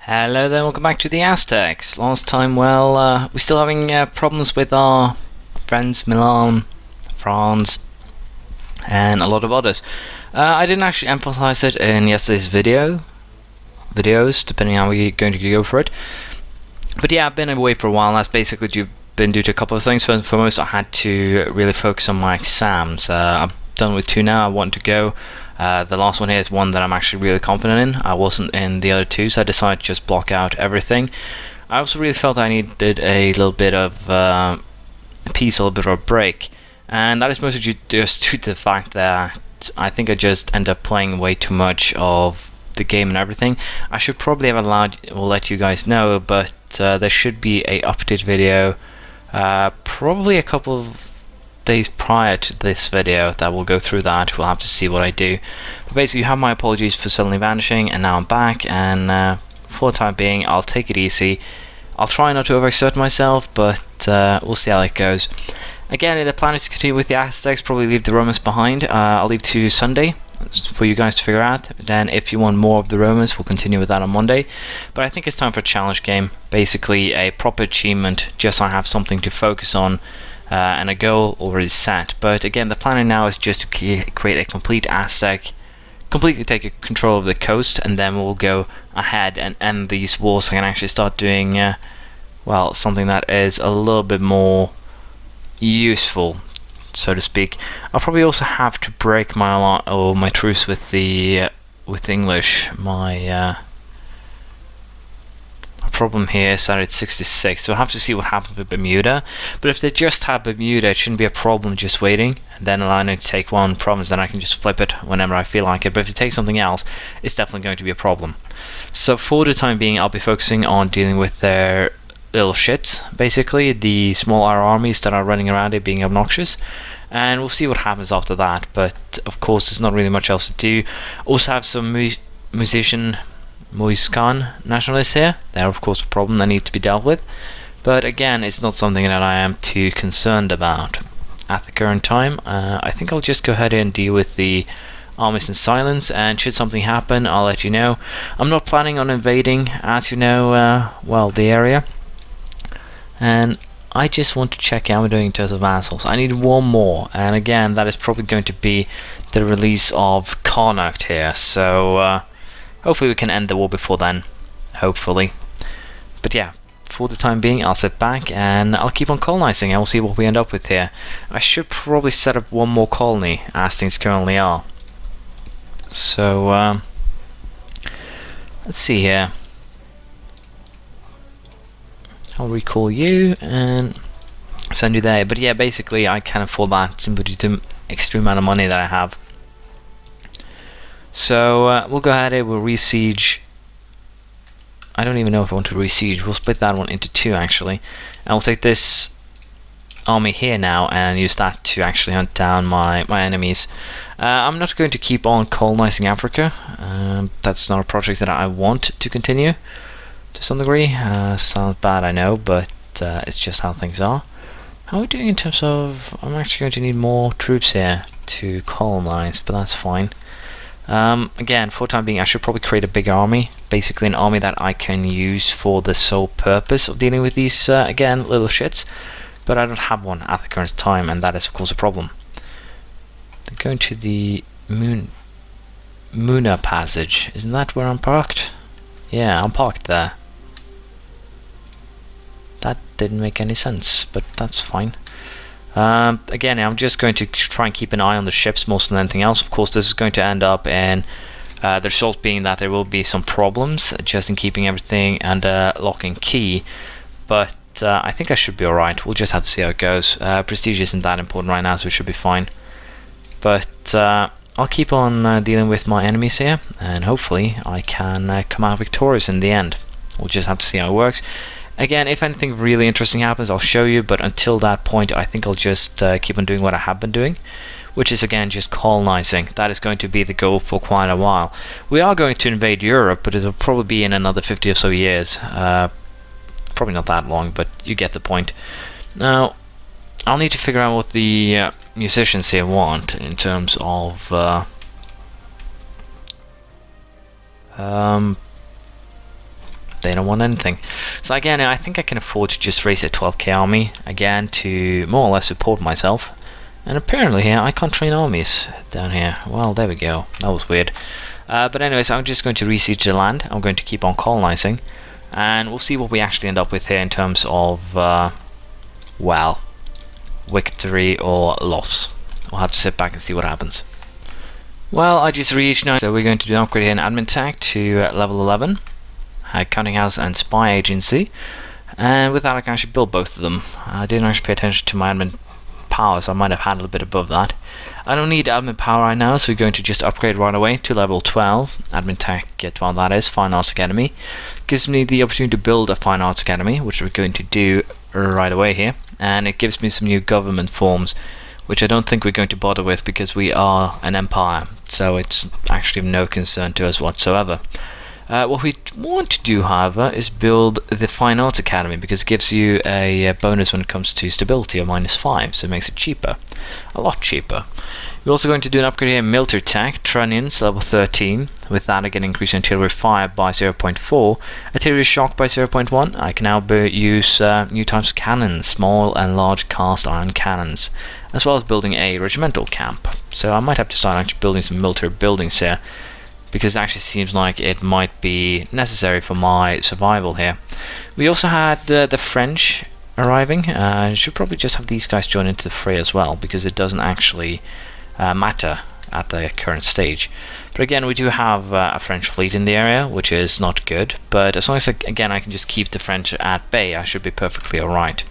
Hello there, welcome back to the Aztecs. Last time, we're still having problems with our friends Milan, France, and a lot of others. I didn't actually emphasize it in yesterday's videos, depending how we're going to go for it. But yeah, I've been away for a while, and that's basically been due to a couple of things. First and foremost, I had to really focus on my exams. I'm done with 2 now, I want to go. The last one here is one that I'm actually really confident in. I wasn't in the other 2, so I decided to just block out everything. I also really felt I needed a little bit of peace, a little bit of a break, and that is mostly just due to the fact that I think I just end up playing way too much of the game and everything. I should probably have let you guys know, but there should be a update video probably a couple of days prior to this video that will go through that. We'll have to see what I do, but basically you have my apologies for suddenly vanishing, and now I'm back, and for the time being I'll take it easy. I'll try not to overexert myself, but we'll see how it goes. Again, the plan is to continue with the Aztecs, probably leave the Romans behind. I'll leave to Sunday for you guys to figure out. Then if you want more of the Romans, we'll continue with that on Monday. But I think it's time for a challenge game, basically a proper achievement, just so I have something to focus on. And a goal already set. But again, the plan now is just to create a complete Aztec, completely take control of the coast, and then we'll go ahead and end these wars so I can actually start doing well, something that is a little bit more useful, so to speak. I'll probably also have to break my truce with the with English. My problem here is that it's 66, so we'll have to see what happens with Bermuda. But if they just have Bermuda, it shouldn't be a problem just waiting and then allowing it to take one province, then I can just flip it whenever I feel like it. But if it takes something else, it's definitely going to be a problem. So for the time being, I'll be focusing on dealing with their little shits, basically the small armies that are running around here being obnoxious, and we'll see what happens after that. But of course there's not really much else to do. Also have some Moiscan nationalists here. They're of course a problem that need to be dealt with, but again, it's not something that I am too concerned about at the current time. I think I'll just go ahead and deal with the armies in silence, and should something happen, I'll let you know. I'm not planning on invading, as you know, well, the area, and I just want to check how we're doing in terms of vassals. I need one more, and again, that is probably going to be the release of Connacht here, so hopefully we can end the war before then, hopefully. But yeah, for the time being I'll sit back and I'll keep on colonizing, and we'll see what we end up with here. I should probably set up one more colony as things currently are. So let's see here. I'll recall you and send you there. But yeah, basically I can afford that simply due to the extreme amount of money that I have. So we'll go ahead and we'll re-siege. I don't even know if I want to re-siege. We'll split that one into 2 actually. And we'll take this army here now and use that to actually hunt down my enemies. I'm not going to keep on colonizing Africa. That's not a project that I want to continue to some degree. Sounds bad, I know, but it's just how things are. How are we doing in terms of... I'm actually going to need more troops here to colonize, but that's fine. Again, for the time being, I should probably create a big army, basically an army that I can use for the sole purpose of dealing with these, again, little shits, but I don't have one at the current time, and that is of course a problem. They're going to the Muna passage. Isn't that where I'm parked? Yeah, I'm parked there. That didn't make any sense, but that's fine. Again, I'm just going to try and keep an eye on the ships more than anything else. Of course, this is going to end up in the result being that there will be some problems just in keeping everything under lock and key, but I think I should be alright. We'll just have to see how it goes. Prestige isn't that important right now, so it should be fine. But I'll keep on dealing with my enemies here, and hopefully I can come out victorious in the end. We'll just have to see how it works. Again, if anything really interesting happens, I'll show you, but until that point, I think I'll just keep on doing what I have been doing, which is again just colonizing. That is going to be the goal for quite a while. We are going to invade Europe, but it'll probably be in another 50 or so years. Probably not that long, but you get the point. Now, I'll need to figure out what the musicians here want in terms of they don't want anything. So again, I think I can afford to just raise a 12k army again to more or less support myself. And apparently here I can't train armies down here. Well, there we go. That was weird. But anyways, I'm just going to re-siege the land. I'm going to keep on colonizing, and we'll see what we actually end up with here in terms of well, victory or loss. We'll have to sit back and see what happens. Well, I just reached now, so we're going to do an upgrade here in admin tech to level 11, counting house and spy agency, and with that I can actually build both of them. I didn't actually pay attention to my admin power, so I might have had a little bit above that. I don't need admin power right now, so we're going to just upgrade right away to level 12, admin tech 12, that is, Fine Arts Academy. Gives me the opportunity to build a Fine Arts Academy, which we're going to do right away here, and it gives me some new government forms, which I don't think we're going to bother with because we are an empire, so it's actually of no concern to us whatsoever. What we want to do, however, is build the Fine Arts Academy, because it gives you a bonus when it comes to stability of -5, so it makes it cheaper, a lot cheaper. We're also going to do an upgrade here in military tech, trunnions level 13. With that I get increased artillery fire by 0.4, artillery shock by 0.1. I can now use new types of cannons, small and large cast iron cannons, as well as building a regimental camp. So I might have to start actually building some military buildings here, because it actually seems like it might be necessary for my survival here. We also had the French arriving. I should probably just have these guys join into the fray as well, because it doesn't actually matter at the current stage. But again, we do have a French fleet in the area, which is not good, but as long as again I can just keep the French at bay, I should be perfectly alright.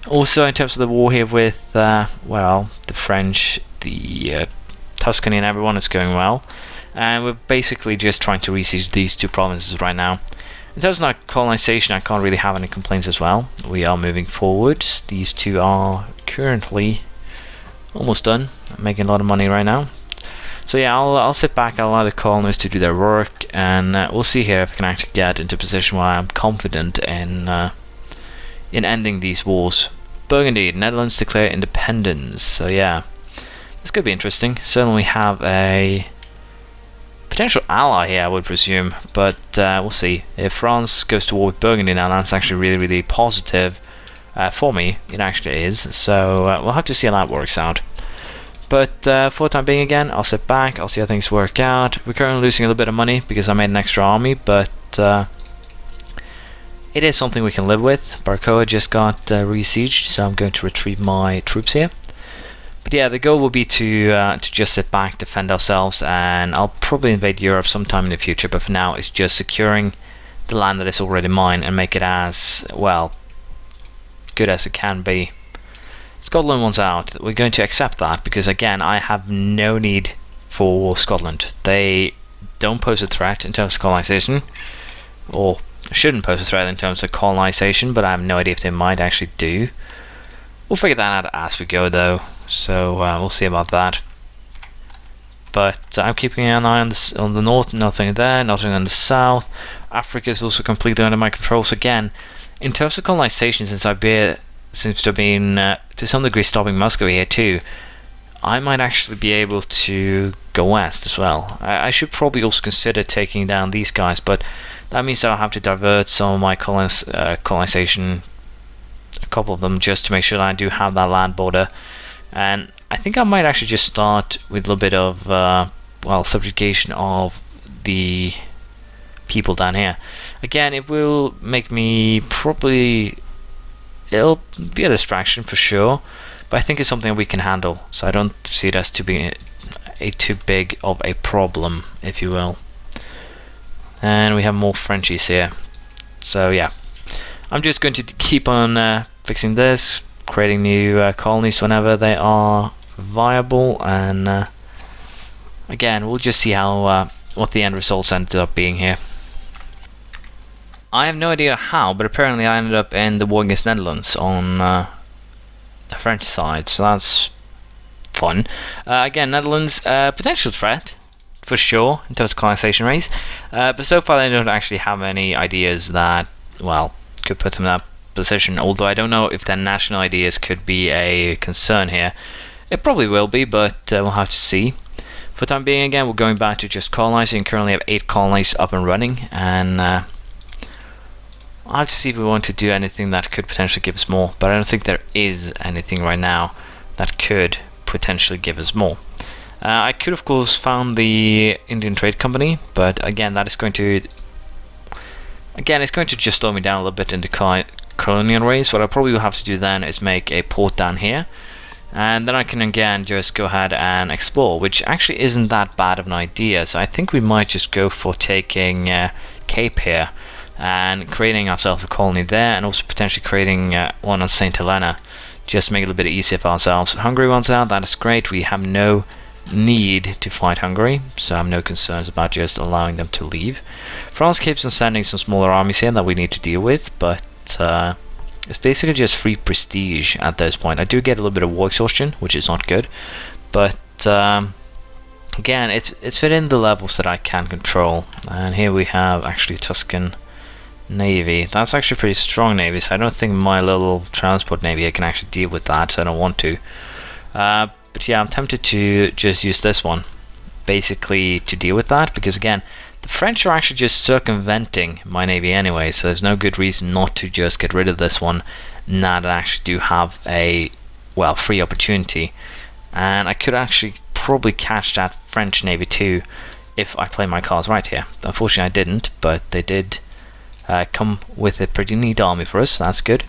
Also, in terms of the war here with well, the French, the Tuscany and everyone, is going well, and we're basically just trying to re-siege these two provinces right now. In terms of colonization, I can't really have any complaints as well. We are moving forward. These two are currently almost done, making a lot of money right now. So yeah, I'll sit back, I'll allow the colonists to do their work, and we'll see here if I can actually get into a position where I'm confident in ending these wars. Burgundy, Netherlands declare independence. So yeah, this could be interesting. Certainly we have a potential ally here, I would presume, but we'll see. If France goes to war with Burgundy now, that's actually really, really positive. For me, it actually is, so we'll have to see how that works out. But for the time being, again, I'll sit back, I'll see how things work out. We're currently losing a little bit of money because I made an extra army, but it is something we can live with. Barcoa just got re-sieged, so I'm going to retrieve my troops here. But yeah, the goal will be to just sit back, defend ourselves, and I'll probably invade Europe sometime in the future, but for now it's just securing the land that is already mine and make it as, well, good as it can be. Scotland wants out. We're going to accept that because, again, I have no need for Scotland. They don't pose a threat in terms of colonization, or shouldn't pose a threat in terms of colonization, but I have no idea if they might actually do. We'll figure that out as we go, though, so we'll see about that. But I'm keeping an eye on the north, nothing there, nothing on the south. Africa is also completely under my control. So again, in terms of colonization, since Iberia seems to have been to some degree stopping Moscow here too, I might actually be able to go west as well. I should probably also consider taking down these guys, but that means I'll have to divert some of my colonization, a couple of them, just to make sure that I do have that land border. And I think I might actually just start with a little bit of well, subjugation of the people down here. Again, it will make me probably, it'll be a distraction for sure, but I think it's something we can handle, so I don't see it as to be too big of a problem, if you will. And we have more Frenchies here, so yeah, I'm just going to keep on fixing this, creating new colonies whenever they are viable, and again, we'll just see how what the end results ended up being here. I have no idea how, but apparently I ended up in the war against Netherlands on the French side, so that's fun. Again, Netherlands, potential threat, for sure, in terms of colonization rates, but so far they don't actually have any ideas that, well, could put them in that position, although I don't know if their national ideas could be a concern here. It probably will be, but we'll have to see. For the time being, again, we're going back to just colonizing. Currently have 8 colonies up and running, and I'll have to see if we want to do anything that could potentially give us more, but I don't think there is anything right now that could potentially give us more. I could of course found the Indian Trade Company, but again that is going to it's going to just slow me down a little bit in the colonial race. What I probably will have to do then is make a port down here, and then I can again just go ahead and explore, which actually isn't that bad of an idea. So I think we might just go for taking Cape here and creating ourselves a colony there, and also potentially creating one on St. Helena, just to make it a little bit easier for ourselves. Hungary wants out, that is great. We have no need to fight Hungary, so I have no concerns about just allowing them to leave. France keeps on sending some smaller armies here that we need to deal with, but it's basically just free prestige at this point. I do get a little bit of war exhaustion, which is not good, but again, it's within the levels that I can control. And here we have actually Tuscan Navy. That's actually a pretty strong navy, so I don't think my little transport navy here can actually deal with that, so I don't want to. But yeah, I'm tempted to just use this one basically to deal with that, because again, the French are actually just circumventing my navy anyway, so there's no good reason not to just get rid of this one now that I actually do have a, well, free opportunity. And I could actually probably catch that French navy too if I play my cards right here. Unfortunately I didn't, but they did come with a pretty neat army for us, so that's good.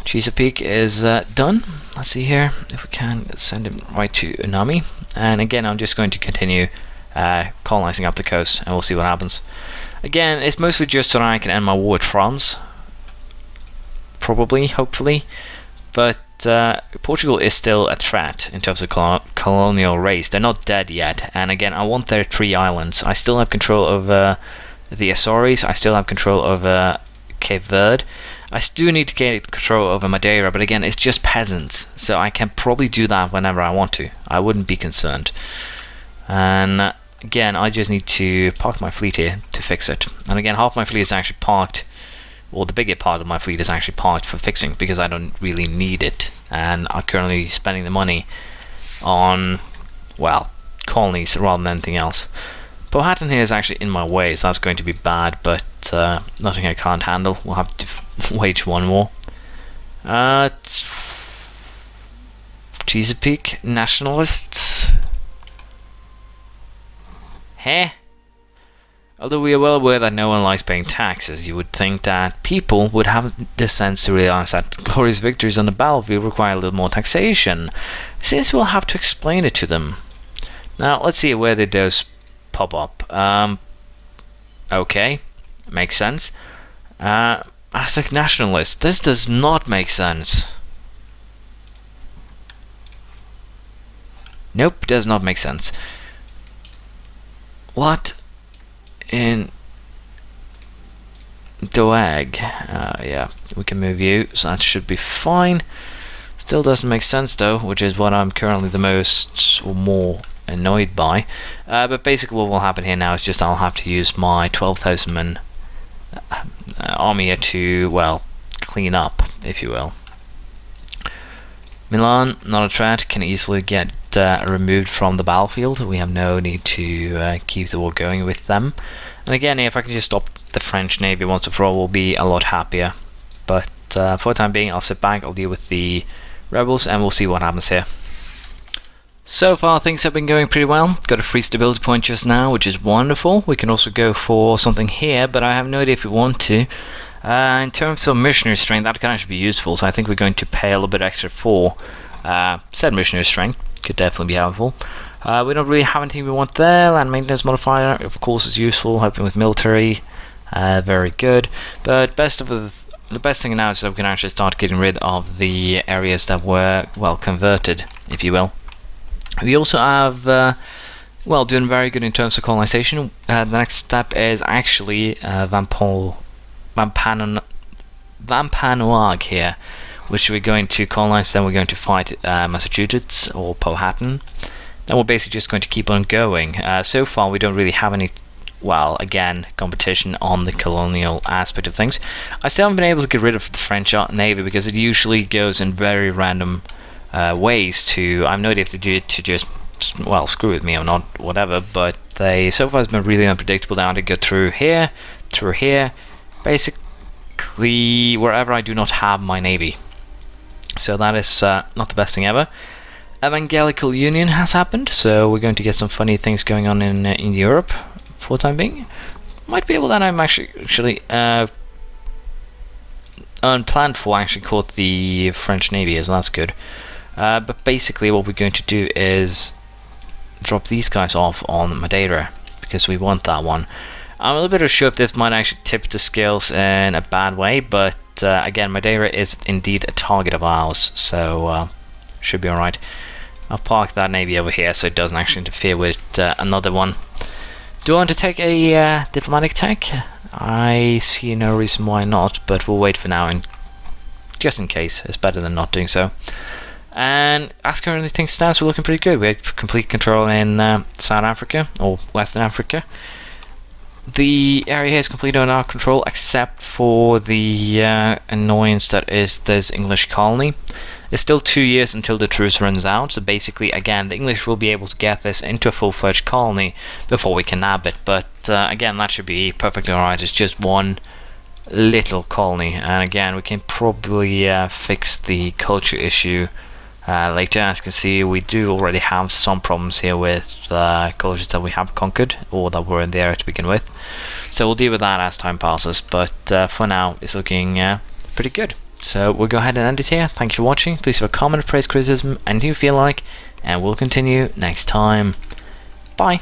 Chesapeake is done. Let's see here if we can send him right to Unami. And again, I'm just going to continue colonizing up the coast, and we'll see what happens. Again, it's mostly just so that I can end my war with France. Probably, hopefully. But Portugal is still a threat in terms of colonial race. They're not dead yet. And again, I want their 3 islands. I still have control over the Azores. I still have control over Cape Verde. I still need to get control over Madeira, but again, it's just peasants, so I can probably do that whenever I want to. I wouldn't be concerned. And again, I just need to park my fleet here to fix it. And again, half my fleet is actually parked, or the bigger part of my fleet is actually parked for fixing, because I don't really need it. And I'm currently spending the money on, well, colonies rather than anything else. Powhatan here is actually in my way, so that's going to be bad, but nothing I can't handle. We'll have to wage one more. Chesapeake nationalists. Heh? Although we are well aware that no one likes paying taxes, you would think that people would have the sense to realize that glorious victories on the battlefield require a little more taxation, since we'll have to explain it to them. Now, let's see where did those pop up. Okay, makes sense. Aztec nationalist. This does not make sense. Nope, does not make sense. What in Doag? Yeah, we can move you, so that should be fine. Still doesn't make sense though, which is what I'm currently the most or more annoyed by. But basically what will happen here now is just I'll have to use my 12,000 man army here to, well, clean up, if you will. Milan, not a threat, can easily get removed from the battlefield. We have no need to keep the war going with them. And again, if I can just stop the French Navy once and for all, we'll be a lot happier. But for the time being, I'll sit back, I'll deal with the rebels, and we'll see what happens here. So far things have been going pretty well. Got a free stability point just now, which is wonderful. We can also go for something here, but I have no idea if we want to. In terms of missionary strength, that can actually be useful, so I think we're going to pay a little bit extra for said missionary strength. Could definitely be helpful. We don't really have anything we want there. Land maintenance modifier, of course, is useful. Helping with military, very good. But the best thing now is that we can actually start getting rid of the areas that were, well, converted, if you will. We also have, well, doing very good in terms of colonization. The next step is actually Wampanoag here, which we're going to colonize. Then we're going to fight Massachusetts or Powhatan. Then we're basically just going to keep on going. So far, we don't really have any, well, again, competition on the colonial aspect of things. I still haven't been able to get rid of the French Navy because it usually goes in very random ways to, I have no idea if they do it to just, well, screw with me or not, whatever, but they so far has been really unpredictable. Now to go through here, basically basically wherever I do not have my navy. So that is not the best thing ever. Evangelical Union has happened, so we're going to get some funny things going on in Europe for the time being. Might be able that I'm actually unplanned for actually caught the French Navy, so that's good. But basically what we're going to do is drop these guys off on Madeira, because we want that one. I'm a little bit unsure if this might actually tip the scales in a bad way, but again, Madeira is indeed a target of ours, so should be alright. I'll park that navy over here so it doesn't actually interfere with another one. Do I want to take a diplomatic tech? I see no reason why not, but we'll wait for now, and just in case, it's better than not doing so. And as currently things stands, we're looking pretty good. We have complete control in South Africa, or Western Africa. The area here is completely under our control, except for the annoyance that is this English colony. It's still 2 years until the truce runs out, so basically, again, the English will be able to get this into a full-fledged colony before we can nab it. But again, that should be perfectly alright. It's just one little colony, and again, we can probably fix the culture issue later. As you can see, we do already have some problems here with cultures that we have conquered, or that were in there to begin with. So we'll deal with that as time passes, but for now, it's looking pretty good. So we'll go ahead and end it here. Thank you for watching. Please leave a comment, praise, criticism, anything you feel like, and we'll continue next time. Bye.